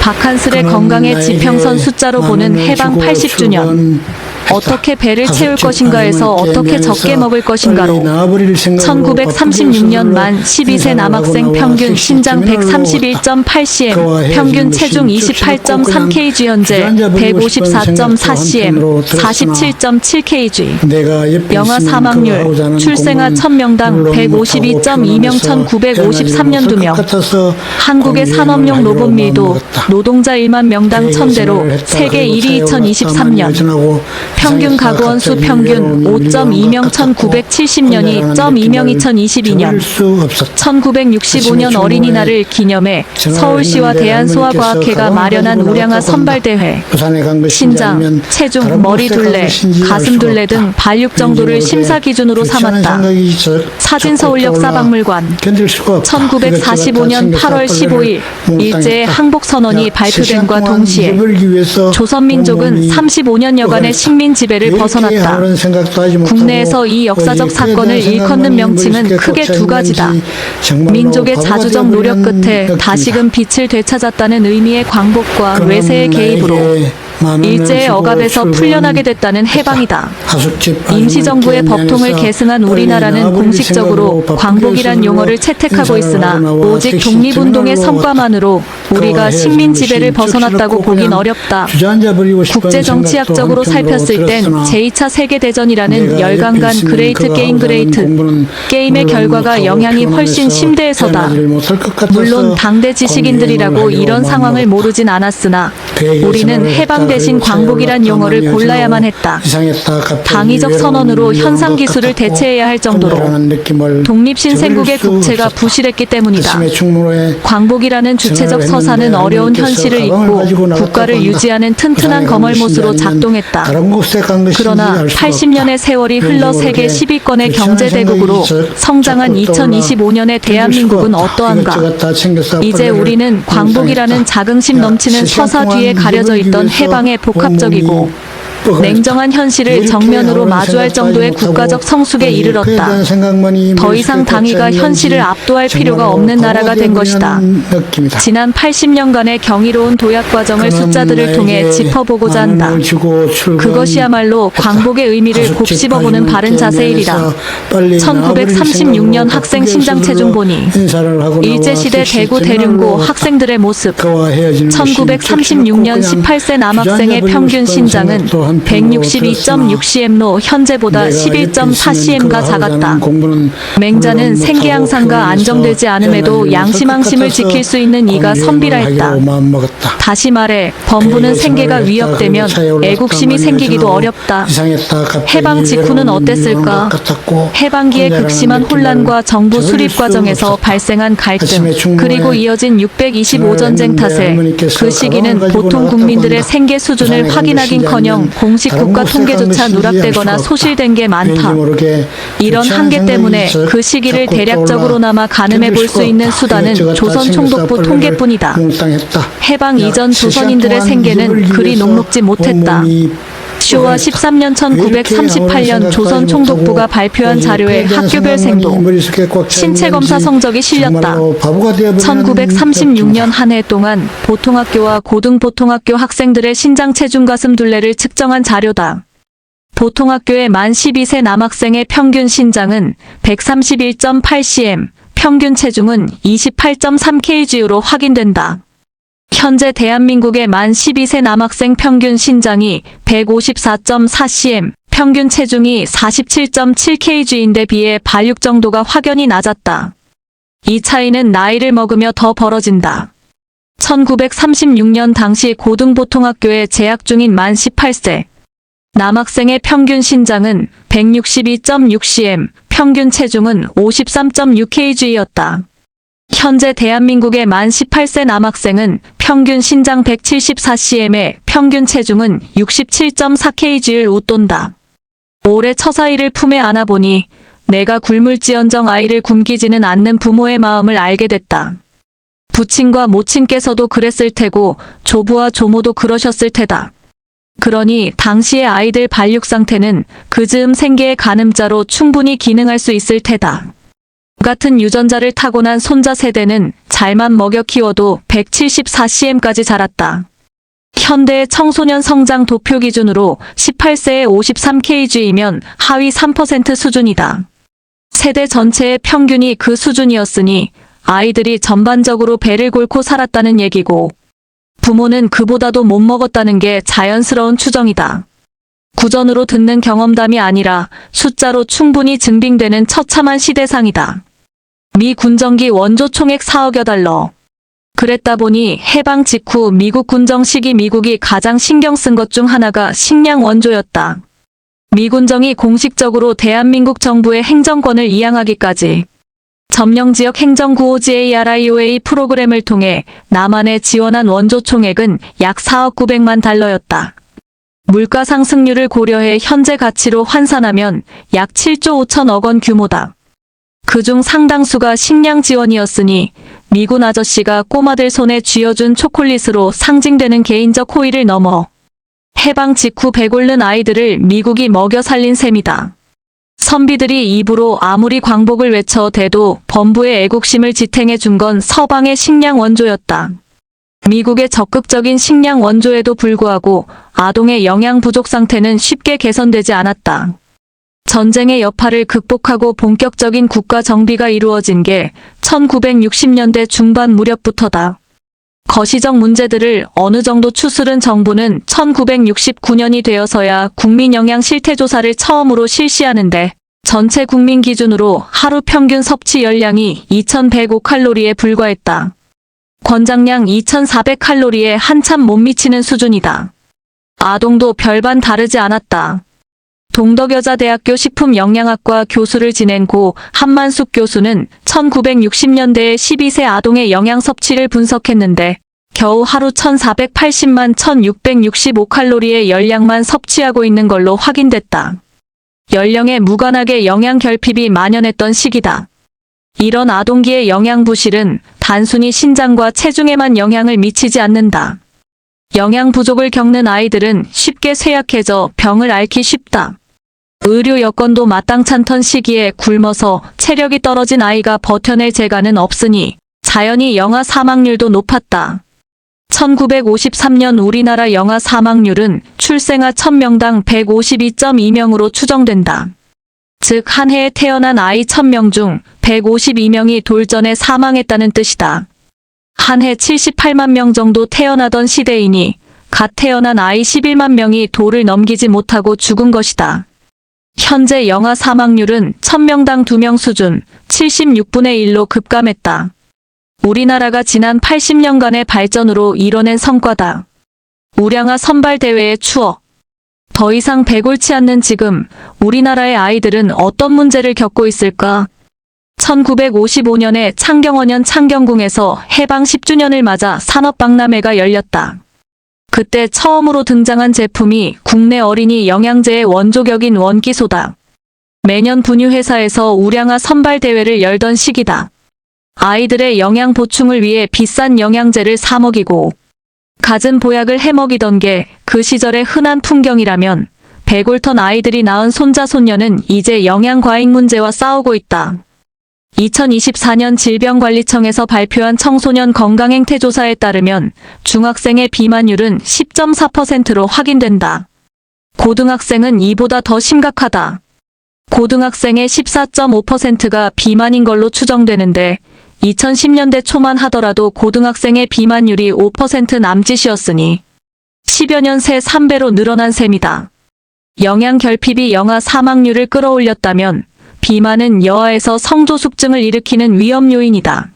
박한슬의 건강의 지평선 숫자로 보는 해방 80주년. 어떻게 배를 채울 것인가에서 어떻게 적게 먹을 것인가로 1936년 만 12세 남학생 평균 신장 131.8cm, 평균 체중 28.3kg, 현재 154.4cm, 47.7kg. 영아 사망률, 출생아 1000명당 152.2명, 1953년 2명. 한국의 산업용 로봇 밀도, 노동자 1만 명당 1000대로 세계 1위 2023년. 평균 가구원 수 평균 5.2명 1970년 2.2명 2022년. 1965년 어린이날을 기념해 서울시와 대한소아과학회가 마련한 우량아 선발대회. 신장, 체중, 머리 둘레, 가슴 둘레 등 발육 정도를 심사 기준으로 삼았다. 사진 서울 역사박물관. 1945년 8월 15일 일제의 항복선언이 발표된과 동시에 조선민족은 35년여간의 식민 지배를 벗어났다. 국내에서 이 역사적 사건을 일컫는 명칭은 크게 두 가지다. 민족의 자주적 노력 끝에 다시금 빛을 되찾았다는 의미의 광복과 외세의 개입으로 일제의 억압에서 풀려나게 됐다는 해방이다. 임시정부의 법통을 계승한 우리나라는 공식적으로 광복이란 용어를 채택하고 있으나 오직 독립운동의 성과만으로 우리가 식민 지배를 벗어났다고 보긴 어렵다. 국제정치학적으로 살폈을 땐 제2차 세계대전이라는 열강간 그레이트 게임 게임의 결과가 영향이 훨씬 심대해서다. 물론 당대 지식인들이라고 이런 상황을 모르진 않았으나 우리는 해방 대신 광복이란 용어를 골라야만 했다. 당위적 선언으로 현상기술을 대체해야 할 정도로 독립신생국의 국체가 부실했기 때문이다. 광복이라는 주체적 서사는 어려운 현실을 잊고 국가를 유지하는 튼튼한 거멀못으로 작동했다. 그러나 80년의 세월이 흘러 세계 10위권의 경제대국으로 성장한 2025년의 대한민국은 어떠한가? 이제 우리는 광복이라는 자긍심 넘치는 서사 뒤에 가려져 있던 해방의 복합적이고 냉정한 현실을 정면으로 마주할 정도의 국가적 성숙에 이르렀다. 더 이상 당위가 현실을 압도할 필요가 없는 나라가 된 것이다. 지난 80년간의 경이로운 도약 과정을 숫자들을 통해 짚어보고자 한다. 그것이야말로 광복의 의미를 곱씹어보는 바른 자세이리라. 1936년 학생 신장 체중 보니 일제시대 대구 대륜고 학생들의 모습. 1936년 18세 남학생의 평균 신장은 162.6cm로 현재보다 11.4cm가 작았다. 맹자는 생계양상과 안정되지 않음에도 양심왕심을 지킬 수 있는 이가 선비라 했다. 다시 말해 범부는 생계가 위협되면 애국심이 생기기도 어렵다. 해방 직후는 어땠을까? 해방기의 극심한 혼란과 정부 수립 과정에서 발생한 갈등, 그리고 이어진 625전쟁 탓에 그 시기는 보통 국민들의 생계 수준을 확인하긴커녕 공식 국가 통계조차 누락되거나 소실된 게 많다. 이런 한계 때문에 그 시기를 대략적으로나마 가늠해 볼 수 있는 수단은 조선총독부 통계뿐이다. 해방 이전 조선인들의 생계는 그리 녹록지 못했다. 쇼와 13년 1938년 조선총독부가 발표한 자료에 학교별 생도, 신체검사 성적이 실렸다. 1936년 한 해 동안 보통학교와 고등보통학교 학생들의 신장 체중 가슴 둘레를 측정한 자료다. 보통학교의 만 12세 남학생의 평균 신장은 131.8cm, 평균 체중은 28.3kg로 확인된다. 현재 대한민국의 만 12세 남학생 평균 신장이 154.4cm, 평균 체중이 47.7kg인데 비해 발육 정도가 확연히 낮았다. 이 차이는 나이를 먹으며 더 벌어진다. 1936년 당시 고등보통학교에 재학 중인 만 18세 남학생의 평균 신장은 162.6cm, 평균 체중은 53.6kg였다. 현재 대한민국의 만 18세 남학생은 평균 신장 174cm에 평균 체중은 67.4kg를 웃돈다. 올해 처사이를 품에 안아보니 내가 굶을지언정 아이를 굶기지는 않는 부모의 마음을 알게 됐다. 부친과 모친께서도 그랬을 테고 조부와 조모도 그러셨을 테다. 그러니 당시의 아이들 발육 상태는 그 즈음 생계의 가늠자로 충분히 기능할 수 있을 테다. 같은 유전자를 타고난 손자 세대는 잘만 먹여 키워도 174cm까지 자랐다. 현대의 청소년 성장 도표 기준으로 18세에 53kg이면 하위 3% 수준이다. 세대 전체의 평균이 그 수준이었으니 아이들이 전반적으로 배를 골고 살았다는 얘기고, 부모는 그보다도 못 먹었다는 게 자연스러운 추정이다. 구전으로 듣는 경험담이 아니라 숫자로 충분히 증빙되는 처참한 시대상이다. 미 군정기 원조 총액 4억여 달러. 그랬다 보니 해방 직후 미국 군정 시기 미국이 가장 신경 쓴 것 중 하나가 식량 원조였다. 미 군정이 공식적으로 대한민국 정부의 행정권을 이양하기까지 점령지역 행정구호 GARIOA 프로그램을 통해 남한에 지원한 원조 총액은 약 4억 900만 달러였다. 물가 상승률을 고려해 현재 가치로 환산하면 약 7조 5천억 원 규모다. 그중 상당수가 식량 지원이었으니 미군 아저씨가 꼬마들 손에 쥐어준 초콜릿으로 상징되는 개인적 호의를 넘어 해방 직후 배골른 아이들을 미국이 먹여 살린 셈이다. 선비들이 입으로 아무리 광복을 외쳐대도 범부의 애국심을 지탱해 준 건 서방의 식량 원조였다. 미국의 적극적인 식량 원조에도 불구하고 아동의 영양 부족 상태는 쉽게 개선되지 않았다. 전쟁의 여파를 극복하고 본격적인 국가 정비가 이루어진 게 1960년대 중반 무렵부터다. 거시적 문제들을 어느 정도 추스른 정부는 1969년이 되어서야 국민 영양 실태조사를 처음으로 실시하는데, 전체 국민 기준으로 하루 평균 섭취 열량이 2105칼로리에 불과했다. 권장량 2400칼로리에 한참 못 미치는 수준이다. 아동도 별반 다르지 않았다. 동덕여자대학교 식품영양학과 교수를 지낸 고 한만숙 교수는 1960년대에 12세 아동의 영양 섭취를 분석했는데 겨우 하루 1480만 1665칼로리의 열량만 섭취하고 있는 걸로 확인됐다. 연령에 무관하게 영양 결핍이 만연했던 시기다. 이런 아동기의 영양 부실은 단순히 신장과 체중에만 영향을 미치지 않는다. 영양 부족을 겪는 아이들은 쉽게 쇠약해져 병을 앓기 쉽다. 의료 여건도 마땅찮던 시기에 굶어서 체력이 떨어진 아이가 버텨낼 재간은 없으니 자연히 영아 사망률도 높았다. 1953년 우리나라 영아 사망률은 출생아 1000명당 152.2명으로 추정된다. 즉 한 해에 태어난 아이 1000명 중 152명이 돌전에 사망했다는 뜻이다. 한 해 78만 명 정도 태어나던 시대이니 갓 태어난 아이 11만 명이 돌을 넘기지 못하고 죽은 것이다. 현재 영아 사망률은 1000명당 2명 수준 76분의 1로 급감했다. 우리나라가 지난 80년간의 발전으로 이뤄낸 성과다. 우량아 선발대회의 추억. 더 이상 배골치 않는 지금 우리나라의 아이들은 어떤 문제를 겪고 있을까? 1955년에 창경원현 창경궁에서 해방 10주년을 맞아 산업박람회가 열렸다. 그때 처음으로 등장한 제품이 국내 어린이 영양제의 원조격인 원기소다. 매년 분유회사에서 우량아 선발대회를 열던 시기다. 아이들의 영양 보충을 위해 비싼 영양제를 사 먹이고 갖은 보약을 해 먹이던 게 그 시절의 흔한 풍경이라면 배골턴 아이들이 낳은 손자 손녀는 이제 영양과잉 문제와 싸우고 있다. 2024년 질병관리청에서 발표한 청소년 건강행태조사에 따르면 중학생의 비만율은 10.4%로 확인된다. 고등학생은 이보다 더 심각하다. 고등학생의 14.5%가 비만인 걸로 추정되는데 2010년대 초만 하더라도 고등학생의 비만율이 5% 남짓이었으니 10여 년 새 3배로 늘어난 셈이다. 영양 결핍이 영아 사망률을 끌어올렸다면 비만은 여아에서 성조숙증을 일으키는 위험 요인이다.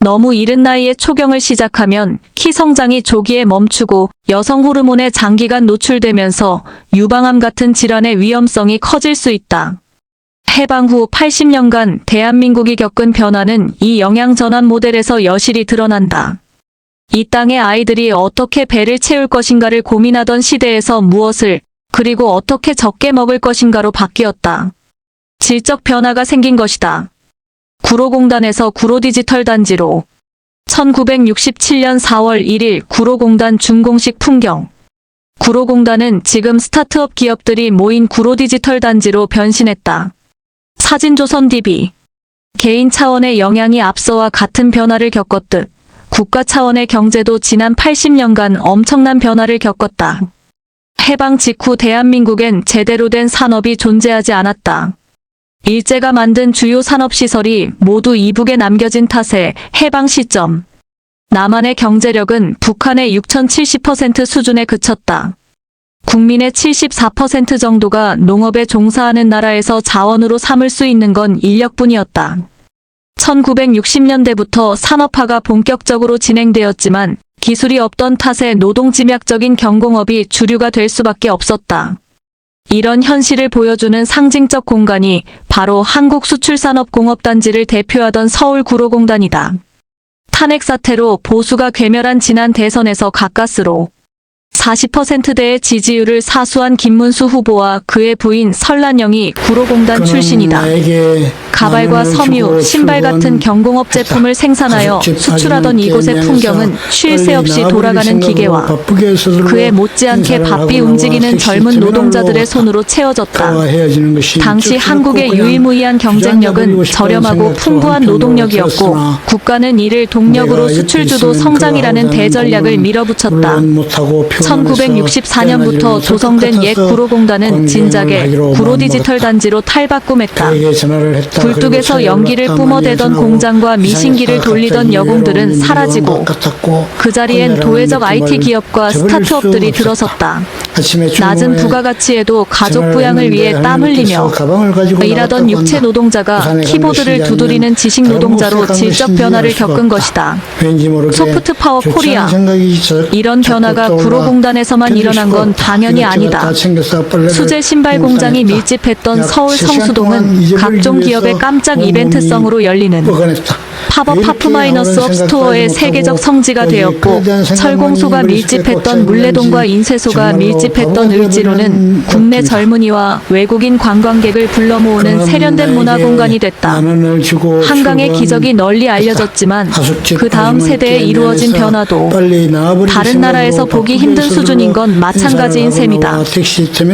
너무 이른 나이에 초경을 시작하면 키 성장이 조기에 멈추고 여성 호르몬에 장기간 노출되면서 유방암 같은 질환의 위험성이 커질 수 있다. 해방 후 80년간 대한민국이 겪은 변화는 이 영양 전환 모델에서 여실히 드러난다. 이 땅의 아이들이 어떻게 배를 채울 것인가를 고민하던 시대에서 무엇을, 그리고 어떻게 적게 먹을 것인가로 바뀌었다. 질적 변화가 생긴 것이다. 구로공단에서 구로디지털 단지로 1967년 4월 1일 구로공단 준공식 풍경. 구로공단은 지금 스타트업 기업들이 모인 구로디지털 단지로 변신했다. 사진조선 DB 개인 차원의 영향이 앞서와 같은 변화를 겪었듯 국가 차원의 경제도 지난 80년간 엄청난 변화를 겪었다. 해방 직후 대한민국엔 제대로 된 산업이 존재하지 않았다. 일제가 만든 주요 산업시설이 모두 이북에 남겨진 탓에 해방 시점 남한의 경제력은 북한의 6070% 수준에 그쳤다. 국민의 74% 정도가 농업에 종사하는 나라에서 자원으로 삼을 수 있는 건 인력뿐이었다. 1960년대부터 산업화가 본격적으로 진행되었지만 기술이 없던 탓에 노동집약적인 경공업이 주류가 될 수밖에 없었다. 이런 현실을 보여주는 상징적 공간이 바로 한국수출산업공업단지를 대표하던 서울구로공단이다. 탄핵 사태로 보수가 괴멸한 지난 대선에서 가까스로 40%대의 지지율을 사수한 김문수 후보와 그의 부인 설란영이 구로공단 출신이다. 가발과 섬유, 신발 같은 경공업 제품을 생산하여 수출하던 이곳의 풍경은 쉴 새 없이 돌아가는 기계와 그에 못지않게 바삐 움직이는 젊은 노동자들의 손으로 채워졌다. 당시 한국의 유일무이한 경쟁력은 저렴하고 풍부한 노동력이었고 국가는 이를 동력으로 수출주도 성장이라는 대전략을 밀어붙였다. 1964년부터 조성된 옛 구로공단은 진작에 구로디지털 단지로 탈바꿈했다. 굴뚝에서 연기를 뿜어대던 공장과 미신기를 돌리던 여공들은 사라지고 그 자리엔 도회적 IT 기업과 스타트업들이 들어섰다. 낮은 부가가치에도 가족 부양을 위해 땀 흘리며 일하던 육체 노동자가 키보드를 두드리는 지식 노동자로 질적 변화를 겪은 것이다. 소프트 파워 코리아. 이런 변화가 구로공단에서만 일어난 건 당연히 아니다. 수제 신발 공장이 밀집했던 서울 성수동은 각종 기업의 깜짝 이벤트성으로 열리는 팝업 파프마이너스업 스토어의 세계적 성지가 되었고 철공소가 밀집했던 물레동과 인쇄소가 밀집했던 을지로는 국내 젊은이와 외국인 관광객을 불러 모으는 세련된 문화공간이 됐다. 한강의 기적이 널리 알려졌지만 그 다음 세대에 이루어진 변화도 다른 나라에서 보기 힘든 수준인 건 마찬가지인 셈이다.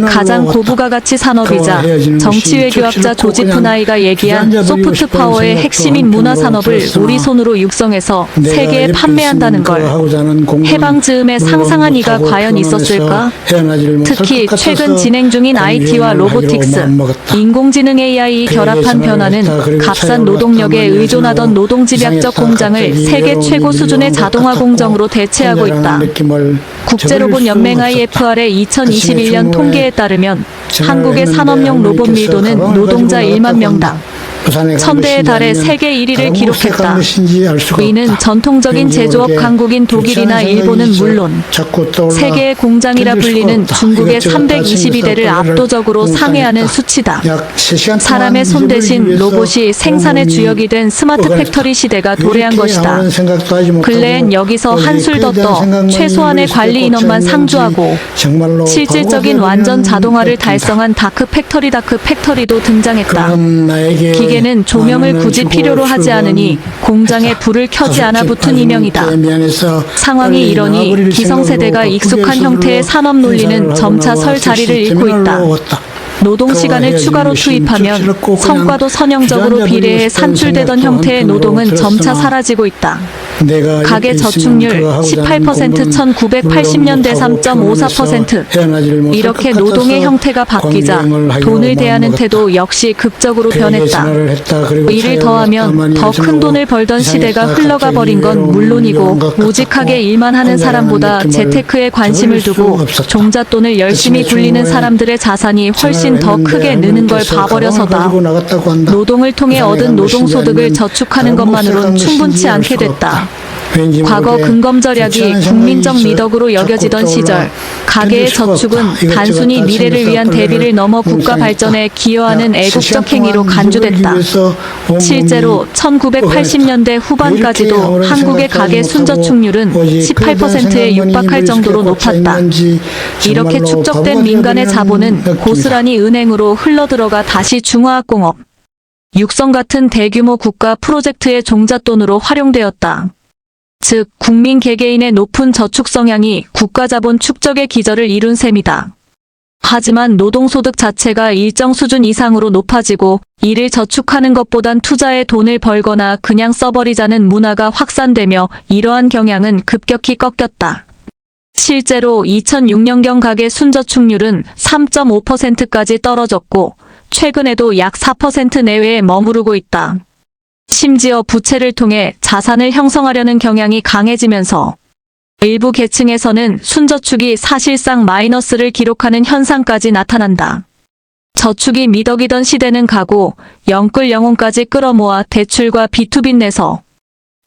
가장 고부가가치 산업이자 정치외교학자 조지 푸나이가 얘기한 소프트 파워의 핵심인 문화산업을 우리 손으로 육성해서 세계에 판매한다는 걸 해방 즈음에 상상한 이가 과연 있었을까? 특히 최근 진행 중인 IT와 로보틱스, 인공지능 AI 결합한 변화는 값싼 노동력에 의존하던 노동집약적 공장을 세계 최고 수준의 자동화 공정으로 대체하고 있다. 국제로봇연맹 IFR의 2021년 통계에 따르면 한국의 산업용 로봇 밀도는 노동자 1만 명당 1000대에 달해 세계 1위를 기록했다. 이는 전통적인 제조업 강국인 독일이나 일본은 물론 세계의 공장이라 불리는 중국의 322대를 압도적으로 상회하는 수치다. 사람의 손 대신 로봇이 생산의 주역이 된 스마트 팩토리 시대가 도래한 것이다. 근래엔 여기서 한술 더 떠 최소한의 관리 인원만 상주하고 실질적인 완전 자동화를 달성한 다크 팩토리도 등장했다. 기계는 조명을 굳이 필요로 하지 않으니 공장에 불을 켜지 않아 붙은 이명이다. 상황이 이러니 기성세대가 익숙한 형태의 산업 논리는 점차 설 자리를 잃고 있다. 노동시간을 추가로 투입하면 성과도 선형적으로 비례해 산출되던 형태의 노동은 점차 사라지고 있다. 가계 저축률 18% 1980년대 3.54%. 이렇게 노동의 형태가 바뀌자 돈을 대하는 태도 역시 극적으로 변했다. 이를 더하면 더 큰 돈을 벌던 시대가 흘러가 버린 건 물론이고 무직하게 일만 하는 사람보다 재테크에 관심을 두고 종잣돈을 열심히 굴리는 사람들의 자산이 훨씬 더 크게 느는 걸 봐버려서다. 노동을 통해 얻은 노동소득을 저축하는 것만으론 충분치 않게 됐다. 과거 근검절약이 국민적 미덕으로 여겨지던 시절 가계의 저축은 단순히 미래를 위한 대비를 넘어 국가 발전에 기여하는 애국적 행위로 간주됐다. 실제로 1980년대 후반까지도 한국의 가계 순저축률은 18%에 육박할 정도로 높았다. 이렇게 축적된 민간의 자본은 고스란히 은행으로 흘러들어가 다시 중화학공업, 육성 같은 대규모 국가 프로젝트의 종잣돈으로 활용되었다. 즉, 국민 개개인의 높은 저축 성향이 국가자본 축적의 기저를 이룬 셈이다. 하지만 노동소득 자체가 일정 수준 이상으로 높아지고 이를 저축하는 것보단 투자에 돈을 벌거나 그냥 써버리자는 문화가 확산되며 이러한 경향은 급격히 꺾였다. 실제로 2006년경 가계 순저축률은 3.5%까지 떨어졌고 최근에도 약 4% 내외에 머무르고 있다. 심지어 부채를 통해 자산을 형성하려는 경향이 강해지면서 일부 계층에서는 순저축이 사실상 마이너스를 기록하는 현상까지 나타난다. 저축이 미덕이던 시대는 가고 영끌 영혼까지 끌어모아 대출과 비투빚 내서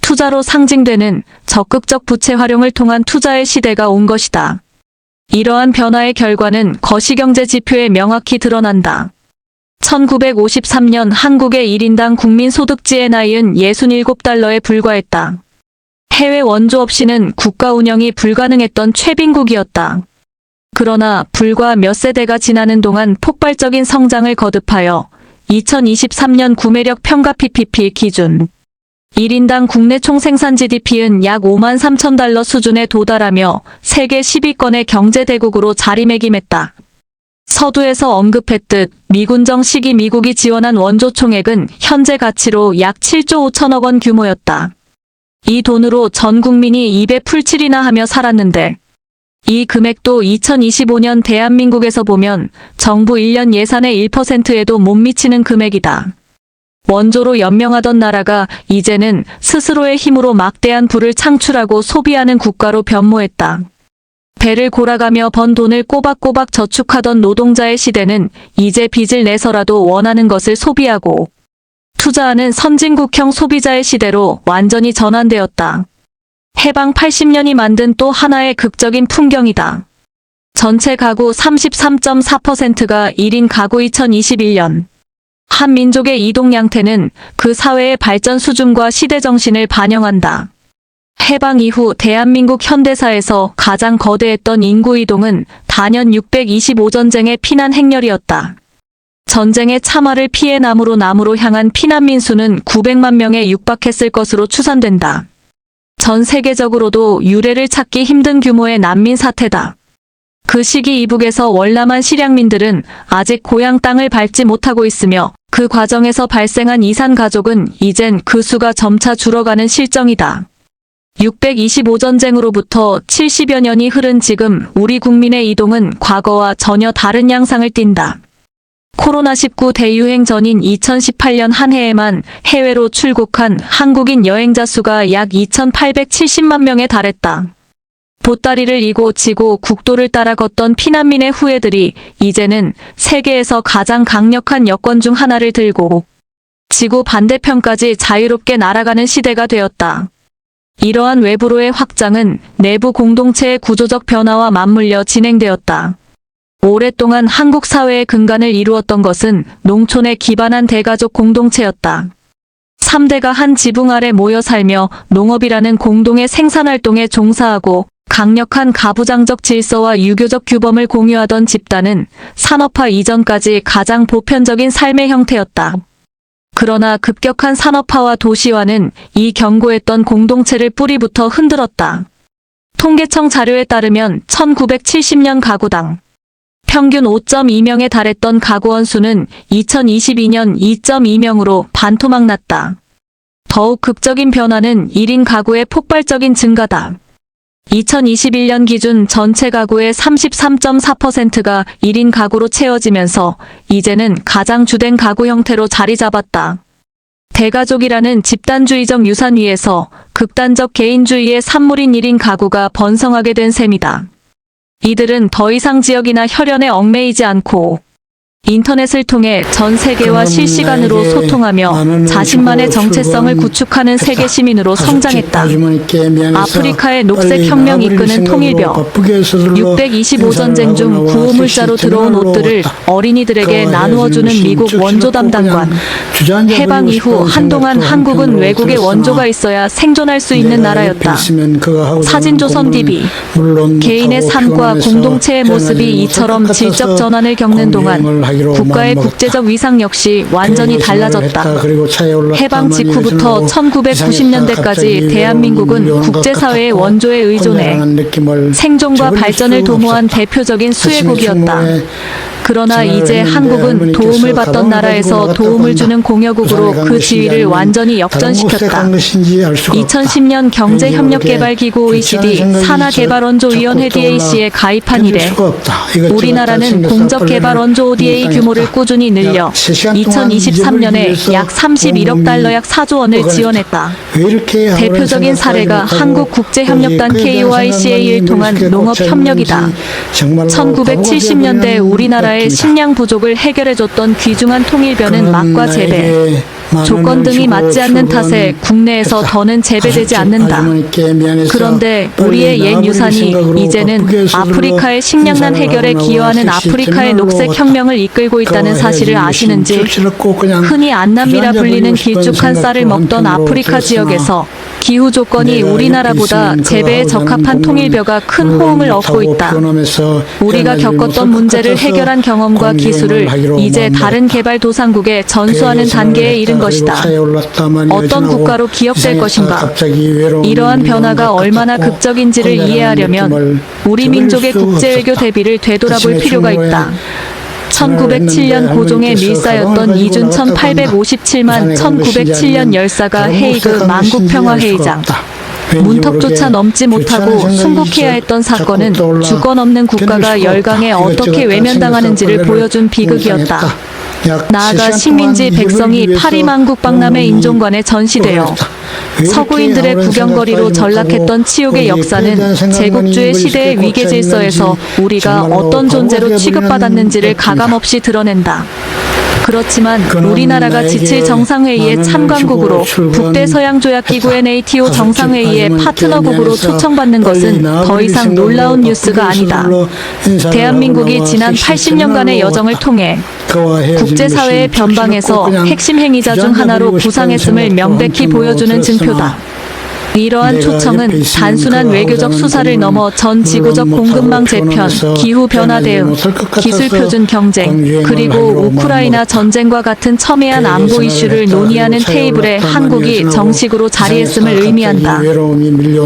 투자로 상징되는 적극적 부채 활용을 통한 투자의 시대가 온 것이다. 이러한 변화의 결과는 거시경제 지표에 명확히 드러난다. 1953년 한국의 1인당 국민소득 GNI은 67달러에 불과했다. 해외 원조 없이는 국가 운영이 불가능했던 최빈국이었다. 그러나 불과 몇 세대가 지나는 동안 폭발적인 성장을 거듭하여 2023년 구매력 평가 PPP 기준 1인당 국내 총생산 GDP는 약 5만 3천 달러 수준에 도달하며 세계 10위권의 경제대국으로 자리매김했다. 서두에서 언급했듯 미군정 시기 미국이 지원한 원조 총액은 현재 가치로 약 7조 5천억 원 규모였다. 이 돈으로 전 국민이 입에 풀칠이나 하며 살았는데 이 금액도 2025년 대한민국에서 보면 정부 1년 예산의 1%에도 못 미치는 금액이다. 원조로 연명하던 나라가 이제는 스스로의 힘으로 막대한 부를 창출하고 소비하는 국가로 변모했다. 배를 골아가며 번 돈을 꼬박꼬박 저축하던 노동자의 시대는 이제 빚을 내서라도 원하는 것을 소비하고 투자하는 선진국형 소비자의 시대로 완전히 전환되었다. 해방 80년이 만든 또 하나의 극적인 풍경이다. 전체 가구 33.4%가 1인 가구 2021년. 한 민족의 이동 양태는 그 사회의 발전 수준과 시대 정신을 반영한다. 해방 이후 대한민국 현대사에서 가장 거대했던 인구 이동은 단연 625전쟁의 피난 행렬이었다. 전쟁의 참화를 피해 남으로 향한 피난민 수는 900만 명에 육박했을 것으로 추산된다. 전 세계적으로도 유례를 찾기 힘든 규모의 난민 사태다. 그 시기 이북에서 월남한 실향민들은 아직 고향 땅을 밟지 못하고 있으며 그 과정에서 발생한 이산 가족은 이젠 그 수가 점차 줄어가는 실정이다. 625전쟁으로부터 70여 년이 흐른 지금 우리 국민의 이동은 과거와 전혀 다른 양상을 띈다. 코로나19 대유행 전인 2018년 한 해에만 해외로 출국한 한국인 여행자 수가 약 2,870만 명에 달했다. 보따리를 이고 지고 국도를 따라 걷던 피난민의 후예들이 이제는 세계에서 가장 강력한 여권 중 하나를 들고 지구 반대편까지 자유롭게 날아가는 시대가 되었다. 이러한 외부로의 확장은 내부 공동체의 구조적 변화와 맞물려 진행되었다. 오랫동안 한국 사회의 근간을 이루었던 것은 농촌에 기반한 대가족 공동체였다. 3대가 한 지붕 아래 모여 살며 농업이라는 공동의 생산활동에 종사하고 강력한 가부장적 질서와 유교적 규범을 공유하던 집단은 산업화 이전까지 가장 보편적인 삶의 형태였다. 그러나 급격한 산업화와 도시화는 이 견고했던 공동체를 뿌리부터 흔들었다. 통계청 자료에 따르면 1970년 가구당 평균 5.2명에 달했던 가구원 수는 2022년 2.2명으로 반토막 났다. 더욱 극적인 변화는 1인 가구의 폭발적인 증가다. 2021년 기준 전체 가구의 33.4%가 1인 가구로 채워지면서 이제는 가장 주된 가구 형태로 자리 잡았다. 대가족이라는 집단주의적 유산 위에서 극단적 개인주의의 산물인 1인 가구가 번성하게 된 셈이다. 이들은 더 이상 지역이나 혈연에 얽매이지 않고 인터넷을 통해 전 세계와 실시간으로 소통하며 자신만의 정체성을 구축하는 세계 시민으로 성장했다. 아프리카의 녹색 혁명 이끄는 통일병, 625전쟁 중 구호물자로 들어온 옷들을 어린이들에게 나누어주는 미국 원조 담당관, 해방 이후 한동안 한국은 외국에 원조가 있어야 생존할 수 있는 나라였다. 사진조선 DB, 개인의 삶과 공동체의 모습이 이처럼 질적 전환을 겪는 동안 국가의 국제적 위상 역시 완전히 달라졌다. 해방 직후부터 1990년대까지 대한민국은 국제사회의 원조에 의존해 생존과 발전을 도모한 대표적인 수혜국이었다. 그러나 이제 한국은 도움을 받던 나라에서 도움을 주는 공여국으로 그 지위를 완전히 역전시켰다. 2010년 경제협력개발기구 OECD 산하개발원조위원회 DAC에 가입한 이래 우리나라는 공적개발원조 ODA 규모를 꾸준히 늘려 2023년에 약 31억 달러 약 4조 원을 지원했다. 대표적인 사례가 한국국제협력단 KOICA를 통한 농업협력이다. 1970년대 우리나라의 식량 부족을 해결해줬던 귀중한 통일벼는 맛과 재배, 조건 등이 맞지 않는 탓에 국내에서 더는 재배되지 않는다. 그런데 우리의 옛 유산이 이제는 아프리카의 식량난 해결에 기여하는 아프리카의 녹색혁명을 이끌고 있다는 사실을 아시는지? 흔히 안남미라 불리는 길쭉한 쌀을 먹던 아프리카 지역에서 기후 조건이 우리나라보다 재배에 적합한 통일벼가 큰 호응을 얻고 있다. 우리가 겪었던 문제를 해결한 경험과 기술을 이제 다른 개발도상국에 전수하는 단계에 이른 것이다. 어떤 국가로 기억될 것인가? 이러한 변화가 얼마나 극적인지를 이해하려면 우리 민족의 국제외교 대비를 되돌아볼 필요가 있다. 1907년 고종의 밀사였던 이준천 857만 1907년 열사가 헤이그 만국평화회의장 문턱조차 넘지 못하고 순국해야 했던 사건은 주권 없는 국가가 열강에 어떻게 외면당하는지를 보여준 비극이었다. 나아가 식민지 백성이 파리만국박람회 인종관에 전시되어 서구인들의 구경거리로 전락했던 치욕의 역사는 제국주의 시대의 위계질서에서 우리가 어떤 존재로 취급받았는지를 가감없이 드러낸다. 그렇지만 우리나라가 지칠 정상회의의 참관국으로 북대서양조약기구 NATO 정상회의의 파트너국으로 초청받는 것은 더 이상 놀라운 뉴스가 아니다. 대한민국이 지난 80년간의 여정을 통해 국제사회의 변방에서 핵심 행위자 중 하나로 부상했음을 명백히 보여주는 증표다. 이러한 초청은 단순한 외교적 수사를 넘어 전 지구적 공급망 재편, 기후변화 대응, 기술표준 경쟁, 그리고 우크라이나 전쟁과 같은 첨예한 안보 이슈를 논의하는 테이블에 한국이 정식으로 자리했음을 의미한다.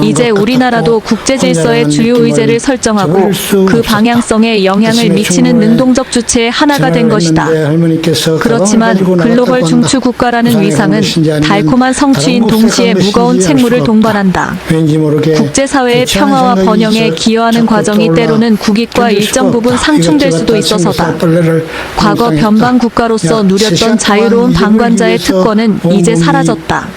이제 우리나라도 국제질서의 주요 의제를 설정하고 그 방향성에 영향을 미치는 능동적 주체의 하나가 된 것이다. 그렇지만 글로벌 중추 국가라는 위상은 달콤한 성취인 동시에 무거운 책무를 동반한다. 국제사회의 평화와 번영에 기여하는 과정이 때로는 국익과 일정 부분 상충될 수도 있어서다. 과거 변방 국가로서 누렸던 자유로운 방관자의 특권은 이제 사라졌다.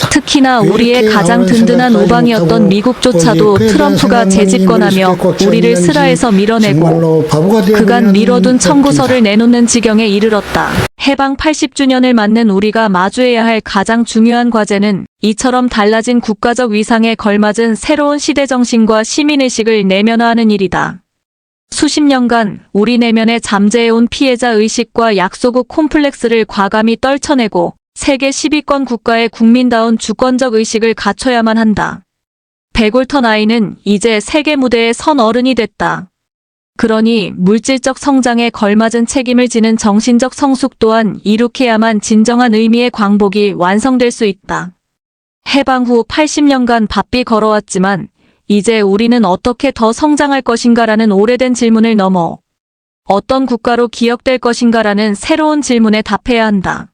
특히나 우리의 가장 든든한 우방이었던 미국조차도 트럼프가 재집권하며 우리를 슬하에서 밀어내고 그간 미뤄둔 청구서를 내놓는 지경에 이르렀다. 해방 80주년을 맞는 우리가 마주해야 할 가장 중요한 과제는 이처럼 달라진 국가적 위상에 걸맞은 새로운 시대정신과 시민의식을 내면화하는 일이다. 수십 년간 우리 내면에 잠재해온 피해자의식과 약소국 콤플렉스를 과감히 떨쳐내고 세계 10위권 국가의 국민다운 주권적 의식을 갖춰야만 한다. 백올턴 아이는 이제 세계 무대에 선 어른이 됐다. 그러니 물질적 성장에 걸맞은 책임을 지는 정신적 성숙 또한 이룩해야만 진정한 의미의 광복이 완성될 수 있다. 해방 후 80년간 바삐 걸어왔지만 이제 우리는 어떻게 더 성장할 것인가라는 오래된 질문을 넘어 어떤 국가로 기억될 것인가라는 새로운 질문에 답해야 한다.